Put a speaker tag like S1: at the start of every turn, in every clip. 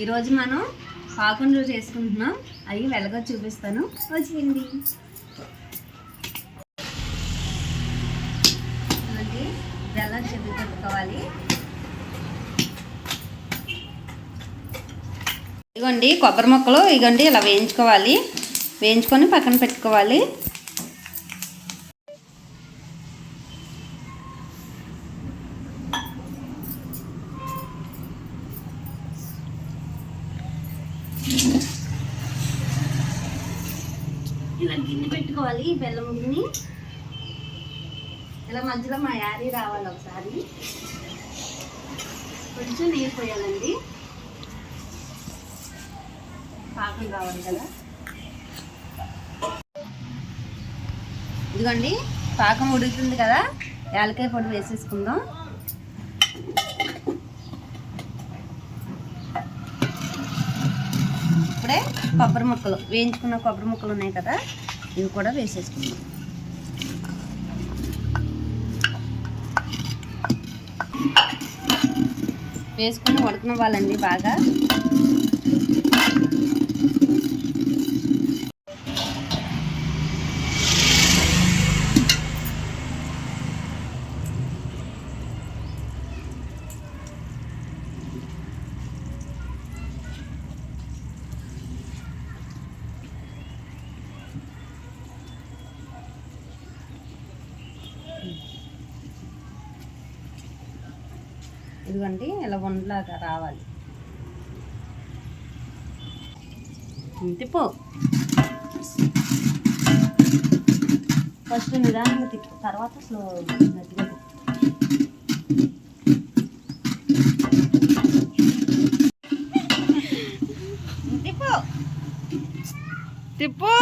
S1: ఈరోజు మనం పాకుండ్రు చేసుకుంటున్నాం. అవి వెలగ చూపిస్తాను, వచ్చింది. బెల్లం చెవి పెట్టుకోవాలి. ఇదిగోండి కొబ్బరి ముక్కలు, ఇదిగోండి ఇలా వేయించుకోవాలి. వేయించుకొని పక్కన పెట్టుకోవాలి. ఇలా గిన్నె పెట్టుకోవాలి. బెల్లం గిన్నె ఇలా మధ్యలో మా యారీ రావాలి. ఒకసారి కొంచెం నీరు పోయాలండి, పాకం రావాలి కదా. ఇదిగోండి పాకం ఉడుకుతుంది కదా, యాలకాయ పొడి వేసేసుకుందాం. ఇప్పుడే కొబ్బరి ముక్కలు, వేయించుకున్న కొబ్బరి ముక్కలు ఉన్నాయి కదా, ఇవి కూడా వేసేసుకుందాం. వేసుకొని ఉడకనివ్వాలండి బాగా. ఇదిగోండి ఇలా ఉండలాగా రావాలి. తిప్పు, ఫస్ట్ నిదానంగా తిప్పు, తర్వాత స్లో గట్టిగా తిప్పు తిప్పు.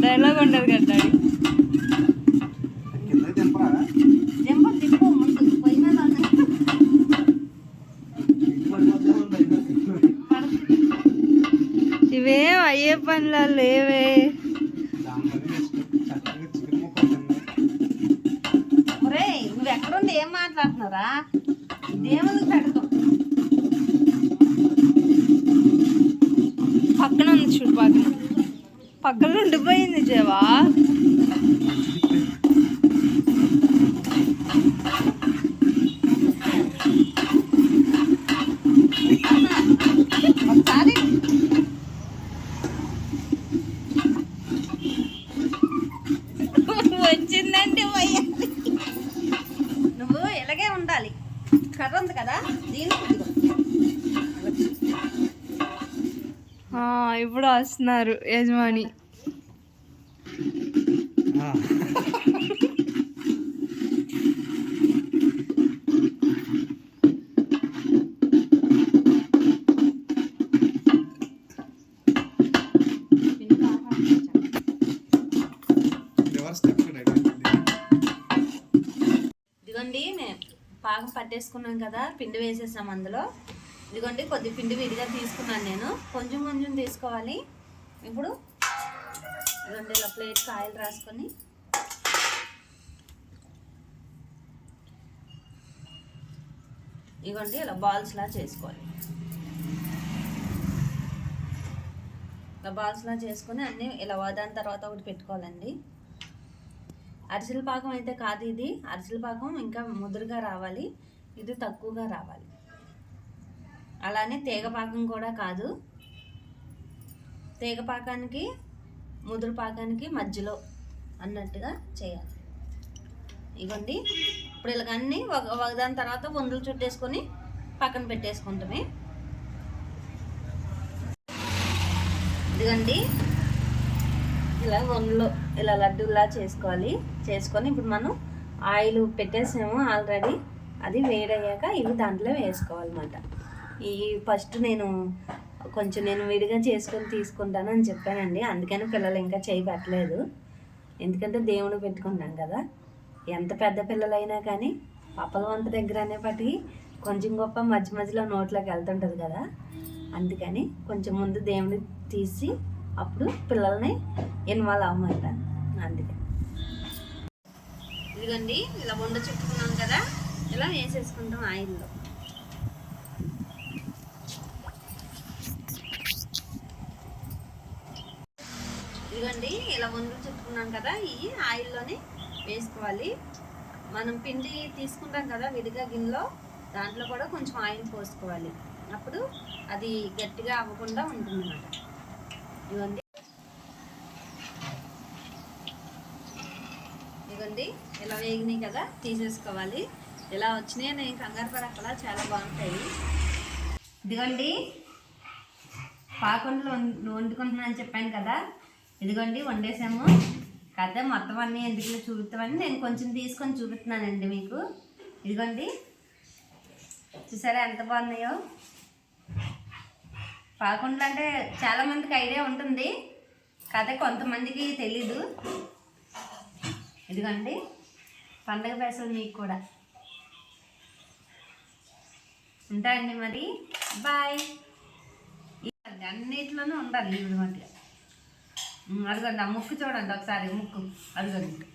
S1: డైలాగ్ ఉండదు కదా. ఇవేం అయ్యే పనుల లేవే. ఒరే నువ్వు ఎక్కడుండి ఏం మాట్లాడుతున్నారా? దేవునికి పెడతాం.
S2: పక్కన ఉంది చూడు, పక్కన ఉండిపోయింది జవా.
S1: ఒకసారి
S2: వచ్చిందండి.
S1: నువ్వు ఇలాగే ఉండాలి. కర్ర ఉంది కదా, దీనికి
S2: ఇప్పుడు వస్తున్నారు యజమాని.
S1: ఇదిగోండి పాకం పట్టేసుకున్నాం కదా, పిండి వేసేసాం అందులో. ఇదిగోండి కొద్ది పిండి విడిగా తీసుకున్నాను నేను, కొంచెం కొంచెం తీసుకోవాలి. ఇప్పుడు ఇదిగోండి ఇలా ప్లేట్కి ఆయిల్ రాసుకొని ఇదిగోండి ఇలా బాల్స్లా చేసుకోవాలి. ఇలా బాల్స్లా చేసుకొని అన్నీ ఇలా దాని తర్వాత ఒకటి పెట్టుకోవాలండి. అరిసెల పాకం అయితే కాదు ఇది. అరిసెల పాకం ఇంకా ముదురుగా రావాలి, ఇది తక్కువగా రావాలి. అలానే తీగ పాకం కూడా కాదు. తీగ పాకానికి ముదురు పాకానికి మధ్యలో అన్నట్టుగా చేయాలి. ఇవ్వండి ఇప్పుడు ఇలాగన్నీ ఒకదాని తర్వాత వందలు చుట్టేసుకొని పక్కన పెట్టేసుకుంటామే. ఇదిగండి ఇలా వందలు ఇలా లడ్డూలా చేసుకోవాలి. చేసుకొని ఇప్పుడు మనం ఆయిల్ పెట్టేసాము ఆల్రెడీ, అది వేడయ్యాక ఇవి దాంట్లో వేసుకోవాలన్నమాట. ఈ ఫస్ట్ నేను విడిగా చేసుకొని తీసుకుంటాను అని చెప్పానండి, అందుకని పిల్లలు ఇంకా చేయి పెట్టలేదు. ఎందుకంటే దేవుడు పెట్టుకుంటాం కదా. ఎంత పెద్ద పిల్లలైనా కానీ పప్పల వంట దగ్గర అనేప్పటికీ కొంచెం గొప్ప మధ్య మధ్యలో నోట్లోకి వెళ్తుంటుంది కదా, అందుకని కొంచెం ముందు దేవుడిని తీసి అప్పుడు పిల్లల్ని ఇన్వాల్వ్ అవ్వమంట. అందుకని ఇదిగోండి ఇలా వండ చుట్టుకున్నాం కదా, ఇలా వేసేసుకుంటాం ఆయిల్లో. ఇదిగోండి ఇలా వందలు చుట్టుకున్నాం కదా, ఇవి ఆయిల్లోనే వేసుకోవాలి. మనం పిండి తీసుకుంటాం కదా విడిగా గిన్నెలో, దాంట్లో కూడా కొంచెం ఆయిల్ పోసుకోవాలి. అప్పుడు అది గట్టిగా అవ్వకుండా ఉంటుంది అన్నమాట. ఇదిగోండి ఇలా వేగినాయి కదా, తీసేసుకోవాలి. ఇలా వచ్చినాయి, నేను కంగారు పడక్కల, చాలా బాగుంటాయి. ఇదిగోండి పాకుండలు వండుకుంటున్నాను చెప్పాను కదా, ఇదిగోండి వండేసాము కదా. మొత్తం అన్నీ ఎందుకు చూపిస్తామని నేను కొంచెం తీసుకొని చూపిస్తున్నానండి మీకు. ఇదిగోండి చూసారా ఎంత బాగున్నాయో. పాకుండలు అంటే చాలామందికి ఐడియా ఉంటుంది కదా, కొంతమందికి తెలీదు. ఇదిగోండి పండగ స్పెషల్ మీకు కూడా. ఉంటాయండి మరి, బాయ్. అన్నిట్లోనూ ఉండాలి ఇప్పుడు మధ్య. అదిగోండి ఆ ముక్కు చూడండి ఒకసారి, ముక్కు అదిగోండి.